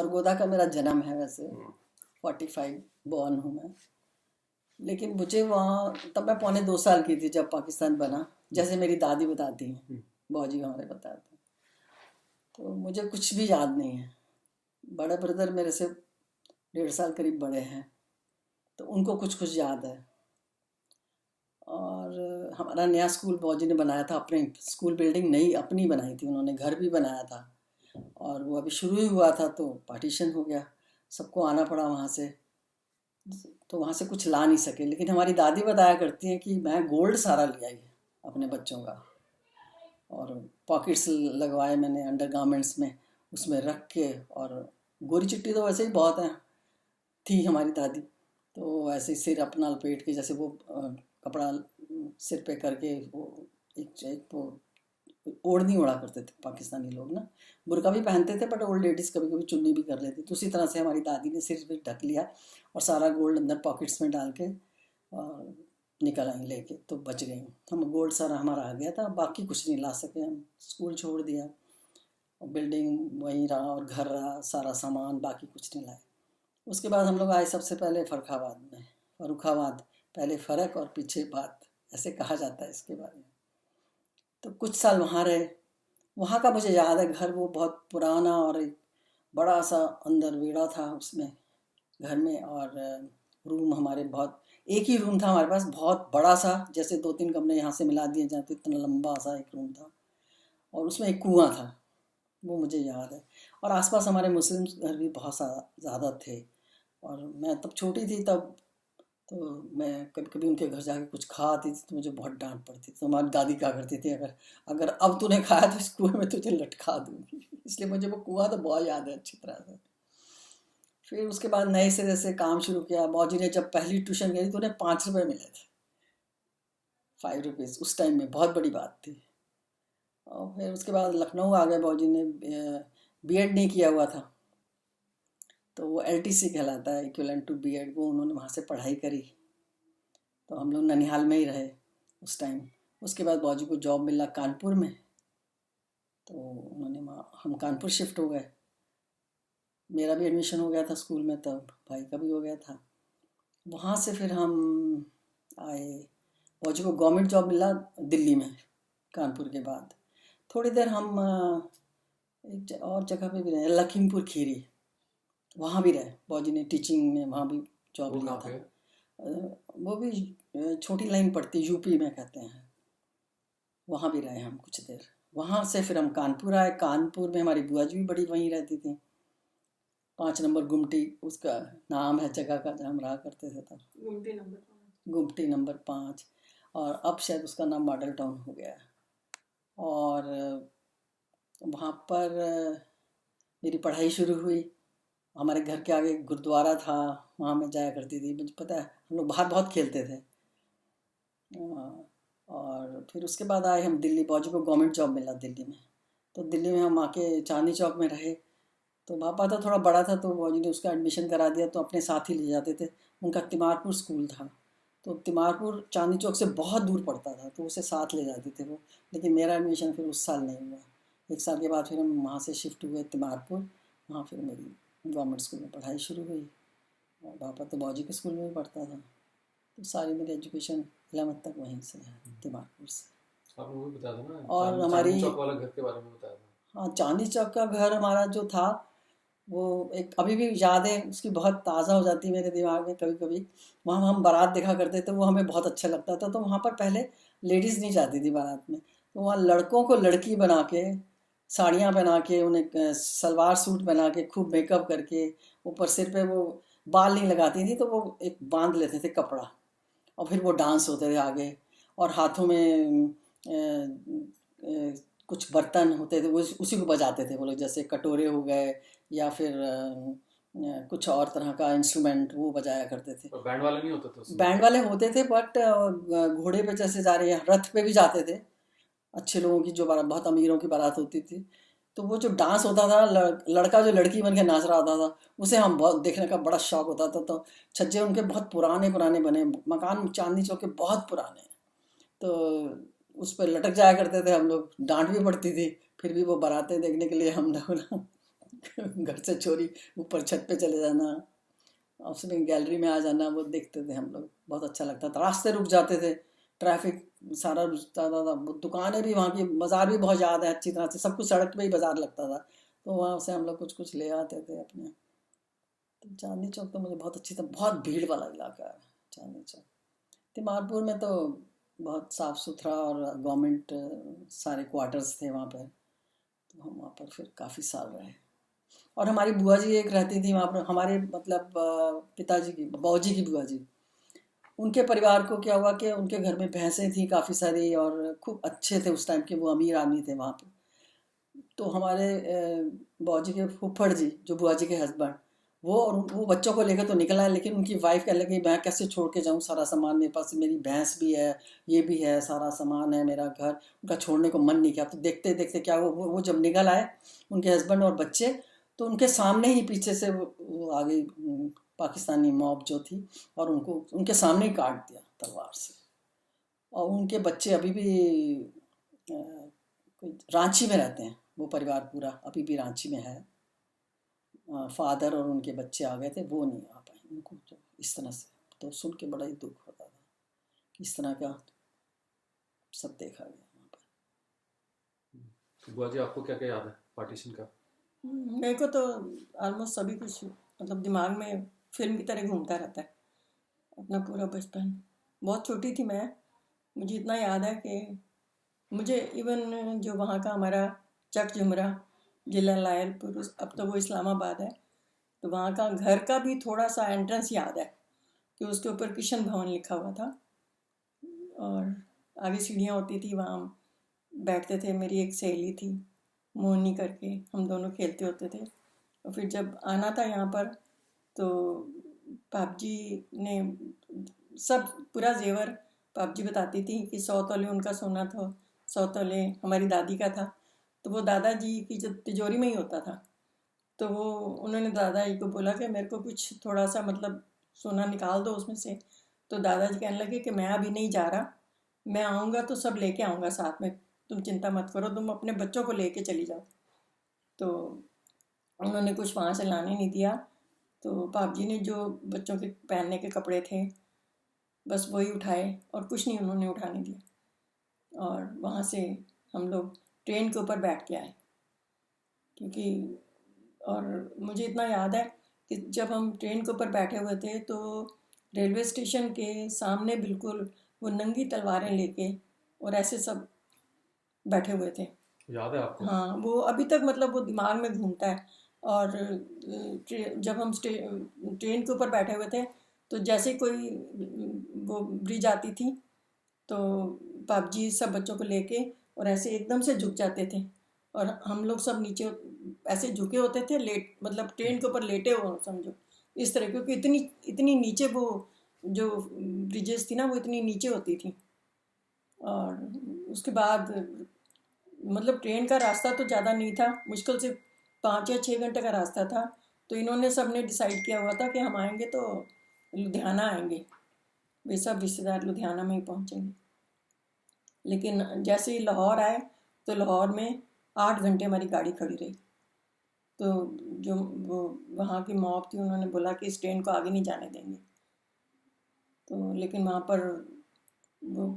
सरगोदा का मेरा जन्म है वैसे, 45 बॉर्न हूँ मैं। लेकिन मुझे वहाँ तब मैं 2.25 साल की थी जब पाकिस्तान बना, जैसे मेरी दादी बताती हैं, बौजी हमारे बताते हैं। तो मुझे कुछ भी याद नहीं है। बड़े ब्रदर मेरे से 1.5 साल करीब बड़े हैं, तो उनको कुछ कुछ याद है। और हमारा नया स्कूल बौजी ने बनाया था, अपने स्कूल बिल्डिंग नई अपनी बनाई थी उन्होंने, घर भी बनाया था। और वो अभी शुरू ही हुआ था तो पार्टीशन हो गया, सबको आना पड़ा वहाँ से। तो वहाँ से कुछ ला नहीं सके। लेकिन हमारी दादी बताया करती हैं कि मैं गोल्ड सारा ले आई अपने बच्चों का, और पॉकेट्स लगवाए मैंने अंडर गारमेंट्स में, उसमें रख के। और गोरी चिट्टी तो वैसे ही बहुत है थी हमारी दादी, तो ऐसे ही सिर अपना लपेट के, जैसे वो कपड़ा सिर पे करके, वो एक वो ओढ़नी ओढ़ा करते थे पाकिस्तानी लोग ना, बुर्का भी पहनते थे, बट ओल्ड लेडीज़ कभी कभी चुन्नी भी कर लेती। तो उसी तरह से हमारी दादी ने सिर भी ढक लिया और सारा गोल्ड अंदर पॉकेट्स में डाल के और निकल आई लेके, तो बच गई हम। गोल्ड सारा हमारा आ गया था, बाकी कुछ नहीं ला सके हम। स्कूल छोड़ दिया और बिल्डिंग वहीं रहा और घर रहा, सारा सामान, बाकी कुछ नहीं लाए। उसके बाद हम लोग आए सबसे पहले फर्रुखाबाद में, फर्रुखाबाद, पहले फ़र्क और पीछे बात, ऐसे कहा जाता है इसके बारे में। तो कुछ साल वहाँ रहे। वहाँ का मुझे याद है, घर वो बहुत पुराना और एक बड़ा सा अंदर वेड़ा था उसमें, घर में। और रूम हमारे बहुत, एक ही रूम था हमारे पास, बहुत बड़ा सा, जैसे 2-3 कमरे यहाँ से मिला दिए जाते, इतना लंबा सा एक रूम था। और उसमें एक कुआं था, वो मुझे याद है। और आसपास हमारे मुस्लिम घर भी बहुत ज़्यादा थे। और मैं तब छोटी थी तब, तो मैं कभी कभी उनके घर जाके कुछ खा आती थी तो मुझे बहुत डांट पड़ती थी। तो हमारी दादी क्या करती थी, अगर अगर अब तूने खाया तो इस कुएं में तुझे लटका दूंगी। इसलिए मुझे वो कुआं तो बहुत याद है अच्छी तरह से। फिर उसके बाद नए सिरे से काम शुरू किया। मौजी ने जब पहली ट्यूशन गई तो उन्हें 5 रुपये मिले थे, 5 रुपीज़ उस टाइम में बहुत बड़ी बात थी। और फिर उसके बाद लखनऊ आ गए। मौजी ने बीएड नहीं किया हुआ था, तो वो एलटीसी कहलाता है, इक्विवेलेंट टू बीएड, वो उन्होंने वहाँ से पढ़ाई करी। तो हम लोग ननिहाल में ही रहे उस टाइम। उसके बाद बाजू को जॉब मिला कानपुर में, तो उन्होंने हम कानपुर शिफ्ट हो गए। मेरा भी एडमिशन हो गया था स्कूल में, तब भाई का भी हो गया था। वहाँ से फिर हम आए, बाजू को गवर्नमेंट जॉब मिला दिल्ली में कानपुर के बाद। थोड़ी देर हम एक और जगह पे भी रहे, लखीमपुर खीरी, वहाँ भी रहे। बाजू ने टीचिंग में वहाँ भी जॉब लिया था। वो भी छोटी लाइन पड़ती, यूपी में कहते हैं। वहाँ भी रहे हम कुछ देर। वहाँ से फिर हम कानपुर आए। कानपुर में हमारी बुआ जी भी बड़ी वहीं रहती थी, 5 नंबर गुमटी उसका नाम है जगह का, जहाँ हम रहा करते थे तब, गुमटी नंबर 5। और अब शायद उसका नाम मॉडल टाउन हो गया है। और वहाँ पर मेरी पढ़ाई शुरू हुई। हमारे घर के आगे गुरुद्वारा था, वहाँ मैं जाया करती थी। मुझे पता है हम लोग बाहर बहुत खेलते थे। और फिर उसके बाद आए हम दिल्ली। बाजू को गवर्नमेंट जॉब मिला दिल्ली में, तो दिल्ली में हम आके चांदनी चौक में रहे। तो पापा था थोड़ा बड़ा था, तो बाजू ने उसका एडमिशन करा दिया, तो अपने साथ ही ले जाते थे। उनका तिमारपुर स्कूल था, तो तिमारपुर चांदनी चौक से बहुत दूर पड़ता था, तो उसे साथ ले जाते थे वो। लेकिन मेरा एडमिशन फिर उस साल नहीं हुआ। 1 साल के बाद फिर हम वहाँ से शिफ्ट हुए तिमारपुर। वहाँ फिर मेरी गवर्नमेंट स्कूल में पढ़ाई शुरू हुई। और पापा तो बाजू के स्कूल में भी पढ़ता था, तो सारी मेरी एजुकेशन 11th तक वहीं से है, दिमागपुर से। आप वो भी बता दो ना, और हमारी, चांदनी चौक वाला घर के बारे में बता दो। हाँ, चांदनी चौक का घर हमारा जो था, वो एक अभी भी याद है उसकी, बहुत ताज़ा हो जाती है मेरे दिमाग में कभी कभी। वहाँ हम बारात देखा करते थे, वो हमें बहुत अच्छा लगता था। तो वहाँ पर पहले लेडीज़ नहीं जाती थी बारात में, तो वहाँ लड़कों को लड़की बना के, साड़ियाँ पहना के, उन्हें सलवार सूट बना के, खूब मेकअप करके, ऊपर सिर पे वो बाल नहीं लगाती थी, तो वो एक बांध लेते थे कपड़ा, और फिर वो डांस होते थे आगे। और हाथों में कुछ बर्तन होते थे, वो उसी को बजाते थे वो लोग, जैसे कटोरे हो गए या फिर कुछ और तरह का इंस्ट्रूमेंट वो बजाया करते थे। और बैंड वाले नहीं होते थे उसमें? बैंड वाले होते थे, बट घोड़े पे जैसे जा रहे हैं, रथ पे भी जाते थे अच्छे लोगों की, जो बारात, बहुत अमीरों की बारात होती थी। तो वो जो डांस होता था, लड़का जो लड़की बन के नाच रहा होता था, उसे हम बहुत देखने का बड़ा शौक होता था। तो छज्जे उनके बहुत पुराने पुराने बने, मकान चांदनी चौक के बहुत पुराने, तो उस पर लटक जाया करते थे हम लोग। डांट भी पड़ती थी, फिर भी वो बारातें देखने के लिए हम लोग ना घर से चोरी ऊपर छत पे चले जाना, उसमें गैलरी में आ जाना, वो देखते थे हम लोग, बहुत अच्छा लगता था। रास्ते रुक जाते थे, ट्रैफिक सारा रुकता था, दुकानें भी वहाँ की, बाजार भी बहुत याद है अच्छी तरह से, सब कुछ सड़क पे ही बाजार लगता था, तो वहाँ से हम लोग कुछ कुछ ले आते थे अपने। तो चांदनी चौक तो मुझे बहुत अच्छी था, बहुत भीड़ वाला इलाका है चांदनी चौक। तिमारपुर में तो बहुत साफ़ सुथरा और गवर्नमेंट सारे क्वार्टर्स थे वहाँ पर, तो हम वहाँ पर फिर काफ़ी साल रहे। और हमारी बुआ जी एक रहती थी वहाँ पर, हमारे मतलब पिताजी की, बाबूजी की बुआ जी, उनके परिवार को क्या हुआ कि उनके घर में भैंसें थी काफ़ी सारी, और खूब अच्छे थे उस टाइम के, वो अमीर आदमी थे वहाँ पे। तो हमारे बाबूजी के फूफड़ जी, जो बुआ जी के हस्बैंड, वो बच्चों को लेकर तो निकला है, लेकिन उनकी वाइफ कहने लगी मैं कैसे छोड़ के जाऊँ सारा सामान, मेरे पास मेरी भैंस भी है, ये भी है, सारा सामान है, मेरा घर। उनका छोड़ने को मन नहीं किया। तो देखते देखते क्या वो जब निकल आए, उनके हस्बैंड और बच्चे, तो उनके सामने ही पीछे से वो आ गई पाकिस्तानी मॉब जो थी, और उनको उनके सामने ही काट दिया तलवार से। और उनके बच्चे अभी भी रांची में रहते हैं, वो परिवार पूरा अभी भी रांची में है। फादर और उनके बच्चे आ गए थे, वो नहीं आ पाए, उनको तो इस तरह से तो सुन के बड़ा ही दुख होता था, इस तरह का सब देखा गया वहाँ पर। तो बुआ जी आपको क्या क्या याद है पार्टीशन का? मेरे को तो ऑलमोस्ट सभी कुछ मतलब दिमाग में फिल्म की तरह घूमता रहता है, अपना पूरा बचपन। बहुत छोटी थी मैं, मुझे इतना याद है कि मुझे इवन जो वहाँ का हमारा चक जुमरा, जिला लायलपुर, अब तो वो इस्लामाबाद है, तो वहाँ का घर का भी थोड़ा सा एंट्रेंस याद है कि उसके ऊपर किशन भवन लिखा हुआ था, और आगे सीढ़ियाँ होती थी, वहाँ बैठते थे। मेरी एक सहेली थी मोहनी करके, हम दोनों खेलते होते थे। और फिर जब आना था यहाँ पर, तो पाप जी ने सब पूरा जेवर, पाप जी बताती थी कि 100 तोले उनका सोना था, 100 तोले हमारी दादी का था। तो वो दादाजी की जो तिजोरी में ही होता था, तो वो उन्होंने दादाजी को बोला कि मेरे को कुछ थोड़ा सा मतलब सोना निकाल दो उसमें से। तो दादाजी कहने लगे कि मैं अभी नहीं जा रहा, मैं आऊँगा तो सब लेके आऊँगा साथ में, तुम चिंता मत करो, तुम अपने बच्चों को लेके चली जाओ। तो उन्होंने कुछ वहाँ से लाने नहीं दिया, तो पाप जी ने जो बच्चों के पहनने के कपड़े थे बस वही उठाए, और कुछ नहीं उन्होंने उठाने दिया। और वहाँ से हम लोग ट्रेन के ऊपर बैठ के आए, क्योंकि और मुझे इतना याद है कि जब हम ट्रेन के ऊपर बैठे हुए थे, तो रेलवे स्टेशन के सामने बिल्कुल वो नंगी तलवारें लेके और ऐसे सब बैठे हुए थे। याद है आपको? हाँ, वो अभी तक मतलब वो दिमाग में घूमता है। और जब हम ट्रेन के ऊपर बैठे हुए थे, तो जैसे कोई वो ब्रिज आती थी, तो पापजी सब बच्चों को लेके और ऐसे एकदम से झुक जाते थे, और हम लोग सब नीचे ऐसे झुके होते थे, लेट मतलब ट्रेन के ऊपर लेटे हो समझो, इस तरह, क्योंकि इतनी इतनी नीचे वो जो ब्रिजेस थी ना, वो इतनी नीचे होती थी। और उसके बाद मतलब ट्रेन का रास्ता तो ज़्यादा नहीं था, मुश्किल से 5 या 6 घंटे का रास्ता था। तो इन्होंने सबने डिसाइड किया हुआ था कि हम आएंगे तो लुधियाना आएंगे, वे सब रिश्तेदार लुधियाना में ही पहुँचेंगे। लेकिन जैसे ही लाहौर आए, तो लाहौर में 8 घंटे हमारी गाड़ी खड़ी रही। तो जो वो वहाँ की मॉब थी, उन्होंने बोला कि इस ट्रेन को आगे नहीं जाने देंगे। तो लेकिन वहाँ पर वो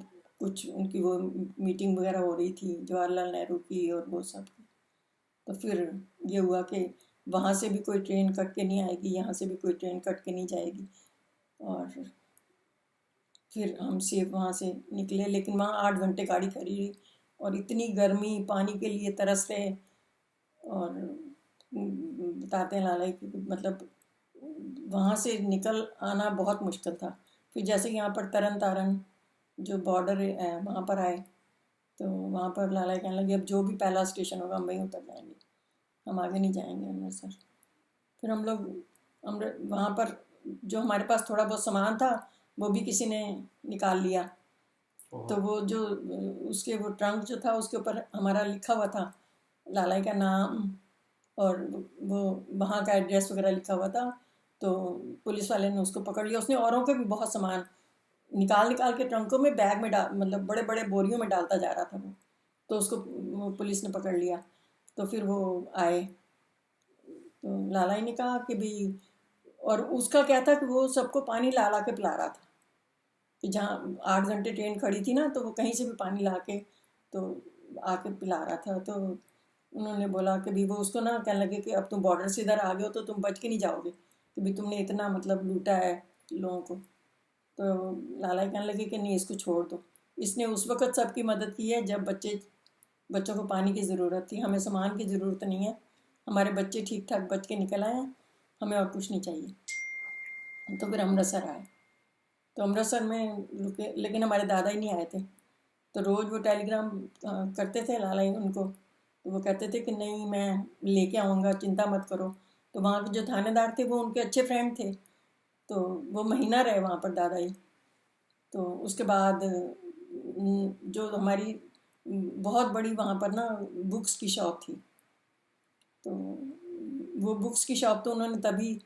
कुछ उनकी वो मीटिंग वगैरह हो रही थी जवाहरलाल नेहरू की और वो सब की। तो फिर ये हुआ कि वहाँ से भी कोई ट्रेन कट के नहीं आएगी, यहाँ से भी कोई ट्रेन कट के नहीं जाएगी। और फिर हम सेफ वहाँ से निकले, लेकिन वहाँ 8 घंटे गाड़ी खड़ी रही, और इतनी गर्मी, पानी के लिए तरस रहे। और बताते हैं लाला कि मतलब वहाँ से निकल आना बहुत मुश्किल था। फिर जैसे यहाँ पर तरन तारन जो बॉर्डर है वहाँ पर आए, तो वहाँ पर लाला कहने लगे अब जो भी पहला स्टेशन होगा हम वहीं उतर जाएंगे, हम आगे नहीं जाएंगे अमृतसर। फिर हम लोग वहाँ पर जो हमारे पास थोड़ा बहुत सामान था वो भी किसी ने निकाल लिया। तो वो जो उसके वो ट्रंक जो था उसके ऊपर हमारा लिखा हुआ था लालाई का नाम, और वो वहाँ का एड्रेस वगैरह लिखा हुआ था। तो पुलिस वाले ने उसको पकड़ लिया। उसने औरों के भी बहुत सामान निकाल निकाल के ट्रंकों में, बैग में डाल, मतलब बड़े बड़े बोरियों में डालता जा रहा था वो। तो उसको वो पुलिस ने पकड़ लिया। तो फिर वो आए, तो लालाई ने कहा कि भाई, और उसका क्या था कि वो सबको पानी ला ला के पिला रहा था, कि जहाँ 8 घंटे ट्रेन खड़ी थी ना, तो वो कहीं से भी पानी ला के तो आके पिला रहा था। तो उन्होंने बोला कि भाई, वो उसको ना कहने लगे कि अब तुम बॉर्डर से इधर आ गए हो तो तुम बच के नहीं जाओगे, कि भाई तुमने इतना मतलब लूटा है लोगों को। तो लाला कहने लगे कि नहीं, इसको छोड़ दो। इसने उस वक़्त सबकी मदद की है जब बच्चों को पानी की ज़रूरत थी। हमें सामान की ज़रूरत नहीं है, हमारे बच्चे ठीक ठाक बच के निकल आए हैं, हमें और कुछ नहीं चाहिए। तो फिर अमृतसर आए। तो अमृतसर में रुके, लेकिन हमारे दादा ही नहीं आए थे। तो रोज़ वो टेलीग्राम करते थे लाला ही उनको। तो वो कहते थे कि नहीं, मैं लेके आऊँगा, चिंता मत करो। तो वहाँ के जो थानेदार थे वो उनके अच्छे फ्रेंड थे। तो वो महीना रहे वहाँ पर दादा ही। तो उसके बाद जो हमारी बहुत बड़ी वहाँ पर ना बुक्स की शॉप थी। तो वो बुक्स की शॉप तो उन्होंने तभी,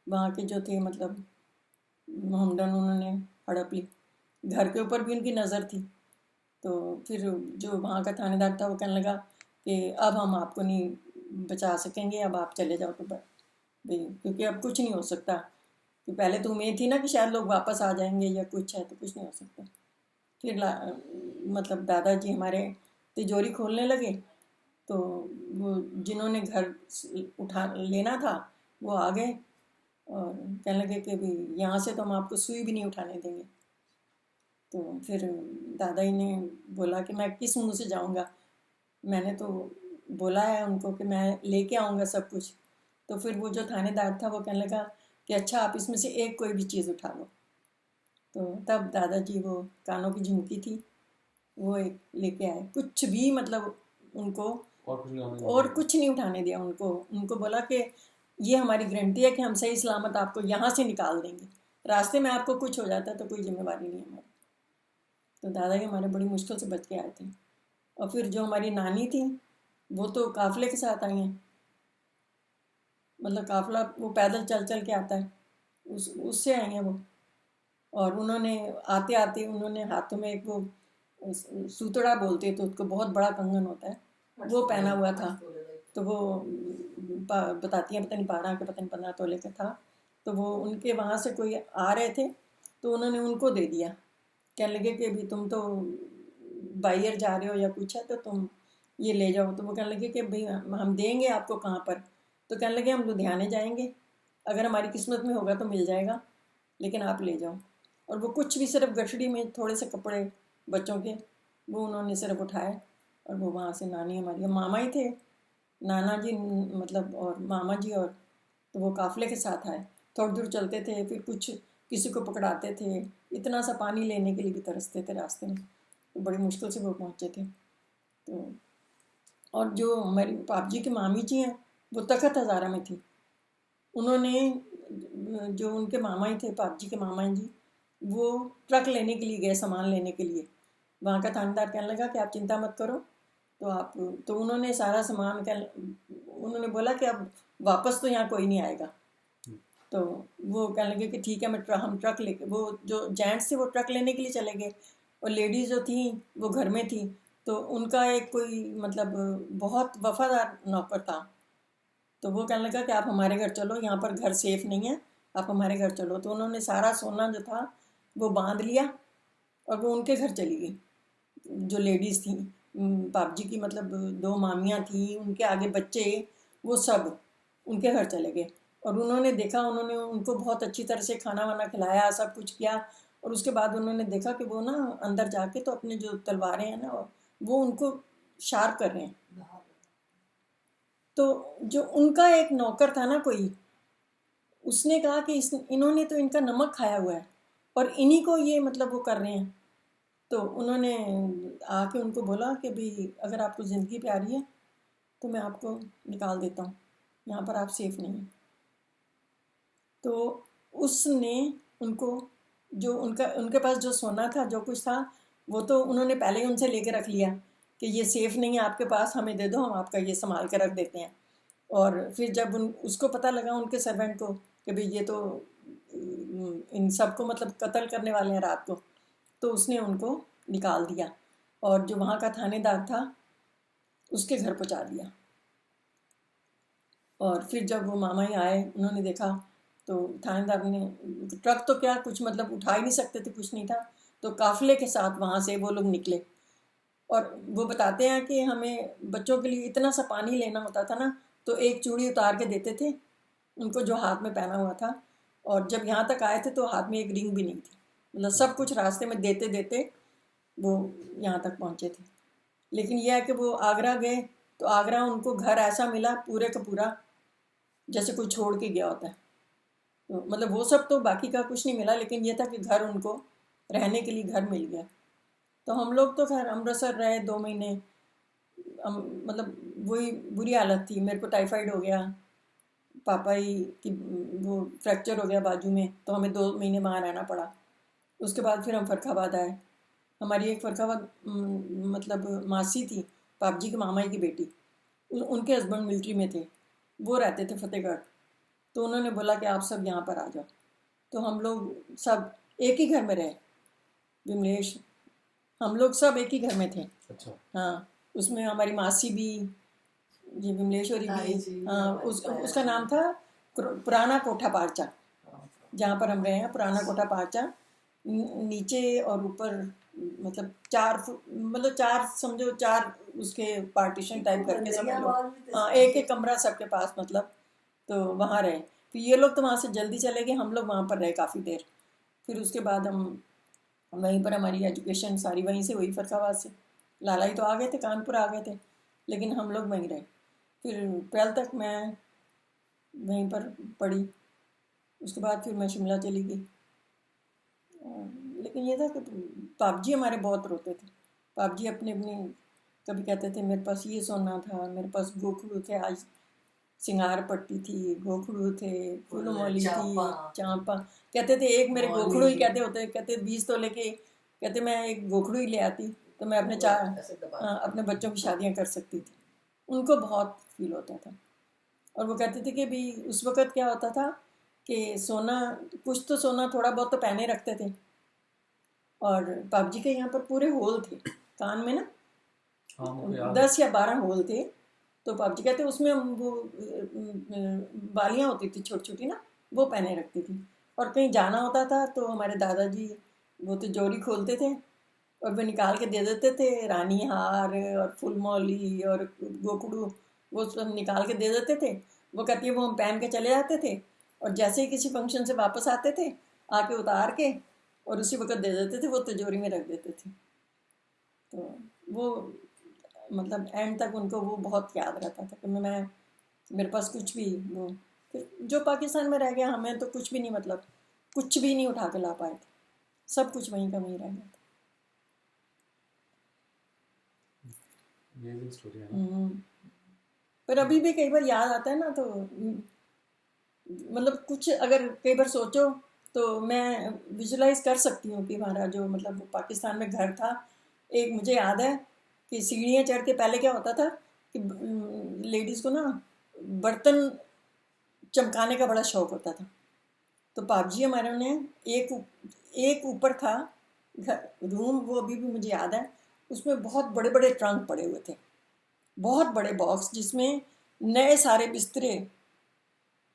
वहाँ के जो थे मतलब मोहम्मदन, उन्होंने हड़प ली। घर के ऊपर भी उनकी नज़र थी। तो फिर जो वहाँ का थानेदार था वो कहने लगा कि अब हम आपको नहीं बचा सकेंगे, अब आप चले जाओ। तो भाई, क्योंकि अब कुछ नहीं हो सकता, कि पहले तो उम्मीद थी ना कि शायद लोग वापस आ जाएंगे या कुछ है, तो कुछ नहीं हो सकता। फिर मतलब दादाजी हमारे तिजोरी खोलने लगे। तो वो जिन्होंने घर उठा लेना था वो आ गए और कहने लगे कि भाई, यहाँ से तो हम आपको सुई भी नहीं उठाने देंगे। तो फिर दादाजी ने बोला कि मैं किस मुंह से जाऊँगा, मैंने तो बोला है उनको कि मैं लेके आऊँगा सब कुछ। तो फिर वो जो थानेदार था वो कहने लगा कि अच्छा, आप इसमें से एक कोई भी चीज़ उठा लो। तो तब दादाजी वो कानों की झुमकी थी वो एक लेके आए। कुछ भी मतलब उनको और कुछ नहीं उठाने दिया उनको। उनको बोला कि ये हमारी गारंटी है कि हम सही सलामत आपको यहाँ से निकाल देंगे, रास्ते में आपको कुछ हो जाता है तो कोई जिम्मेवारी नहीं हमारी। तो दादाजी हमारे बड़ी मुश्किल से बच के आए थे। और फिर जो हमारी नानी थी वो तो काफ़िले के साथ आई हैं। मतलब काफ़िला वो पैदल चल चल के आता है, उससे आई हैं वो। और उन्होंने आते आते उन्होंने हाथों में एक वो सूतड़ा बोलते हैं, तो उसको बहुत बड़ा कंगन होता है, वो पहना हुआ था। तो वो बताती हैं, पता नहीं 12 के पता नहीं 15 तोले का था। तो वो उनके वहाँ से कोई आ रहे थे तो उन्होंने उनको दे दिया। कहने लगे कि अभी तुम तो बाहर जा रहे हो या कुछ है तो तुम ये ले जाओ। तो वो कहने लगे कि भाई, हम देंगे आपको कहाँ पर। तो कहने लगे हम लुधियाने जाएंगे, अगर हमारी किस्मत में होगा तो मिल जाएगा, लेकिन आप ले जाओ। और वो कुछ भी, सिर्फ गठड़ी में थोड़े से कपड़े बच्चों के, वो उन्होंने सिर्फ उठाए और वो वहाँ से नानी हमारी, मामा ही थे, नाना जी मतलब और मामा जी। और तो वो काफ़िले के साथ आए। थोड़ी दूर चलते थे, फिर कुछ किसी को पकड़ाते थे, इतना सा पानी लेने के लिए भी तरसते थे रास्ते में। तो बड़ी मुश्किल से वो पहुँचे थे। तो और जो हमारी पाप जी की मामी जी हैं वो तखत हज़ारा में थी। उन्होंने, जो उनके मामा ही थे, पाप जी के मामा जी, वो ट्रक लेने के लिए गए, सामान लेने के लिए। वहाँ का थानेदार कहने लगा कि आप चिंता मत करो, तो आप, तो उन्होंने सारा सामान उन्होंने बोला कि अब वापस तो यहाँ कोई नहीं आएगा। तो वो कहने लगे कि ठीक है, हम ट्रक लेके, वो जो जेंट्स थे वो ट्रक लेने के लिए चले गए और लेडीज़ जो थी वो घर में थी। तो उनका एक कोई मतलब बहुत वफादार नौकर था। तो वो कहने लगा कि आप हमारे घर चलो, यहाँ पर घर सेफ नहीं है, आप हमारे घर चलो। तो उन्होंने सारा सोना जो था वो बांध लिया और वो उनके घर चली गई। जो लेडीज़ थी, पाप जी की मतलब 2 मामियाँ थी, उनके आगे बच्चे, वो सब उनके घर चले गए। और उन्होंने देखा, उन्होंने उनको बहुत अच्छी तरह से खाना वाना खिलाया, सब कुछ किया। और उसके बाद उन्होंने देखा कि वो ना अंदर जाके तो अपने जो तलवारें हैं ना वो उनको शार्प कर रहे हैं। तो जो उनका एक नौकर था ना कोई, उसने कहा कि इन्होंने तो इनका नमक खाया हुआ है और इन्हीं को ये मतलब वो कर रहे हैं। तो उन्होंने आके उनको बोला कि भाई, अगर आपको ज़िंदगी प्यारी है तो मैं आपको निकाल देता हूँ, यहाँ पर आप सेफ नहीं हैं। तो उसने उनको, जो उनके पास जो सोना था, जो कुछ था, वो तो उन्होंने पहले ही उनसे लेके रख लिया कि ये सेफ़ नहीं है आपके पास, हमें दे दो, हम आपका ये संभाल के रख देते हैं। और फिर जब उसको पता लगा, उनके सर्वेंट को, कि भाई ये तो इन सबको मतलब कत्ल करने वाले हैं रात को, तो उसने उनको निकाल दिया और जो वहाँ का थानेदार था उसके घर पहुँचा दिया। और फिर जब वो मामा ही आए, उन्होंने देखा तो थानेदार ने, ट्रक तो क्या कुछ मतलब उठा ही नहीं सकते थे, कुछ नहीं था, तो काफिले के साथ वहाँ से वो लोग निकले। और वो बताते हैं कि हमें बच्चों के लिए इतना सा पानी लेना होता था ना, तो एक चूड़ी उतार के देते थे उनको जो हाथ में पहना हुआ था, और जब यहाँ तक आए थे तो हाथ में एक रिंग भी नहीं थी। मतलब सब कुछ रास्ते में देते देते वो यहाँ तक पहुँचे थे। लेकिन यह है कि वो आगरा गए तो आगरा उनको घर ऐसा मिला पूरे का पूरा जैसे कोई छोड़ के गया होता है। तो मतलब वो सब तो बाकी का कुछ नहीं मिला, लेकिन ये था कि घर उनको रहने के लिए घर मिल गया। तो हम लोग तो खैर अमृतसर रहे 2 महीने। मतलब वही बुरी हालत थी, मेरे को टाइफाइड हो गया, पापा ही की वो फ्रैक्चर हो गया बाजू में, तो हमें 2 महीने वहाँ रहना पड़ा। उसके बाद फिर हम फर्रुखाबाद आए। हमारी एक फर्रुखाबाद मतलब मासी थी, पाप जी के मामा की बेटी, उनके हस्बैंड मिलिट्री में थे, वो रहते थे फतेहगढ़। तो उन्होंने बोला कि आप सब यहाँ पर आ जाओ, तो हम लोग सब एक ही घर में रहे। विमलेश, हम लोग सब एक ही घर में थे। अच्छा। हाँ, उसमें हमारी मासी भी, ये विमलेश्वरी भी, हाँ, उसका नाम था पुराना कोठा पारचा, जहाँ पर हम रहे हैं पुराना कोठा पारचा। नीचे और ऊपर मतलब 4 फुट, मतलब 4 समझो 4 उसके पार्टीशन टाइप करके सब लोग, हाँ, एक एक कमरा सबके पास मतलब। तो वहाँ रहे। फिर ये लोग तो वहाँ से जल्दी चले गए, हम लोग वहाँ पर रहे काफ़ी देर। फिर उसके बाद हम वहीं पर, हमारी एजुकेशन सारी वहीं से हुई, फर्रुखाबाद से। लाला ही तो आ गए थे, कानपुर आ गए थे, लेकिन हम लोग वहीं रहे। फिर 12th तक मैं वहीं पर पढ़ी। उसके बाद फिर मैं शिमला चली गई। लेकिन ये था कि पाप जी हमारे बहुत रोते थे। पाप जी अपने अपनी कभी कहते थे मेरे पास ये सोना था, मेरे पास गोखड़ू थे, आज सिंगार पट्टी थी, गोखड़ू थे, फूलमौली थी, चांपा। कहते थे एक मेरे गोखड़ू ही कहते होते, कहते 20 तोले के, कहते मैं एक गोखड़ू ही ले आती तो मैं अपने बच्चों की शादियाँ कर सकती थी। उनको बहुत फील होता था। और वो कहते थे कि भी उस वक़्त क्या होता था कि सोना, कुछ तो सोना थोड़ा बहुत तो पहने रखते थे। और पाप जी के यहाँ पर पूरे होल थे कान में ना, हाँ, मुझे याद है। 10 या 12 होल थे। तो पाप जी कहते उसमें वो बालियाँ होती थी छोटी छोटी ना, वो पहने रखती थी। और कहीं जाना होता था तो हमारे दादाजी वो तिजोरी खोलते थे और वो निकाल के दे देते थे, रानी हार और फूलमौली और गोखड़ू, वो सब निकाल के दे देते थे। वो कहती है वो हम पहन के चले जाते थे, और जैसे ही किसी फंक्शन से वापस आते थे आके उतार के और उसी वक्त दे देते थे, वो तिजोरी में रख देते थे। तो वो मतलब एंड तक उनको वो बहुत याद रहता था कि मैं, मेरे पास कुछ भी वो, फिर जो पाकिस्तान में रह गया हमें तो कुछ भी नहीं, मतलब कुछ भी नहीं उठा के ला पाए थे, सब कुछ वहीं का वहीं रह गया था। अमेजिंग स्टोरी है ना। पर अभी भी कई बार याद आता है ना, तो मतलब कुछ अगर कई बार सोचो तो मैं विजुलाइज कर सकती हूँ कि हमारा जो मतलब वो पाकिस्तान में घर था। एक मुझे याद है कि सीढ़ियाँ चढ़ के पहले क्या होता था कि लेडीज़ को ना बर्तन चमकाने का बड़ा शौक होता था। तो पाप जी हमारे ने एक ऊपर था रूम, वो अभी भी मुझे याद है, उसमें बहुत बड़े बड़े ट्रंक पड़े हुए थे, बहुत बड़े बॉक्स जिसमें नए सारे बिस्तरे,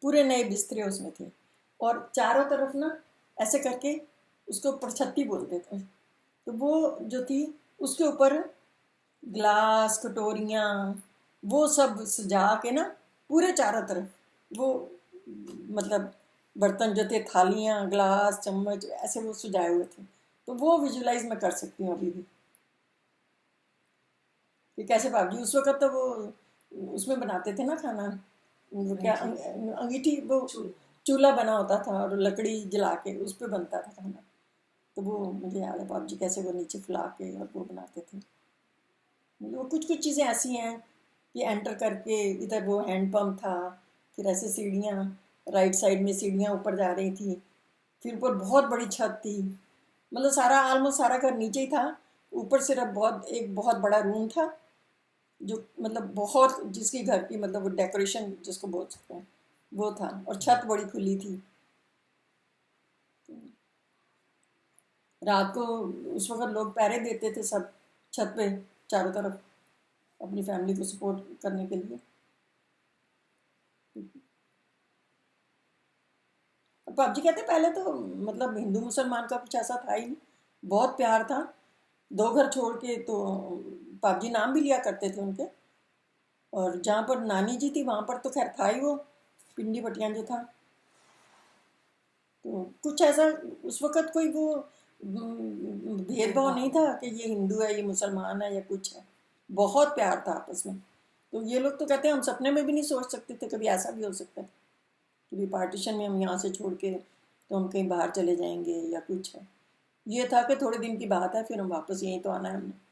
पूरे नए बिस्तरे उसमें थे। और चारों तरफ ना ऐसे करके उसको परछत्ती बोलते थे। तो वो जो थी उसके ऊपर ग्लास कटोरियाँ वो सब सजा के ना, पूरे चारों तरफ वो मतलब बर्तन जो थे, थालियाँ ग्लास चम्मच ऐसे वो सजाए हुए थे। तो वो विजुलाइज मैं कर सकती हूँ अभी भी कि कैसे भाभी उस वक़्त तो वो उसमें बनाते थे ना खाना, वो क्या अंगीठी, वो चूल्हा बना होता था और लकड़ी जला के उस पर बनता था खाना। तो वो मुझे याद है बाप जी कैसे वो नीचे फुला के और वो बनाते थे। वो कुछ कुछ चीज़ें ऐसी हैं कि एंटर करके इधर वो हैंड पंप था, फिर ऐसे सीढ़ियाँ, राइट साइड में सीढ़ियाँ ऊपर जा रही थी, फिर ऊपर बहुत बड़ी छत थी। मतलब सारा ऑलमोस्ट सारा घर नीचे ही था, ऊपर सिर्फ एक बहुत बड़ा रूम था जो मतलब बहुत, जिसकी घर की मतलब वो डेकोरेशन जिसको बोल सकते हैं वो था, और छत बड़ी खुली थी। रात को उस वक्त लोग पहरे देते थे सब छत पे चारों तरफ अपनी फैमिली को सपोर्ट करने के लिए। पबजी कहते पहले तो मतलब हिंदू मुसलमान का कुछ ऐसा था ही नहीं, बहुत प्यार था। दो घर छोड़ के तो पबजी नाम भी लिया करते थे उनके। और जहाँ पर नानी जी थी वहाँ पर तो खैर था ही वो पिंडी पटियान जो था। तो कुछ ऐसा उस वक़्त कोई वो भेदभाव नहीं था कि ये हिंदू है, ये मुसलमान है या कुछ है। बहुत प्यार था आपस में। तो ये लोग तो कहते हैं हम सपने में भी नहीं सोच सकते थे कभी ऐसा भी हो सकता है कि भी पार्टीशन में हम यहाँ से छोड़ के तो हम कहीं बाहर चले जाएंगे या कुछ है। ये था कि थोड़े दिन की बात है, फिर हम वापस यहीं तो आना है हमने।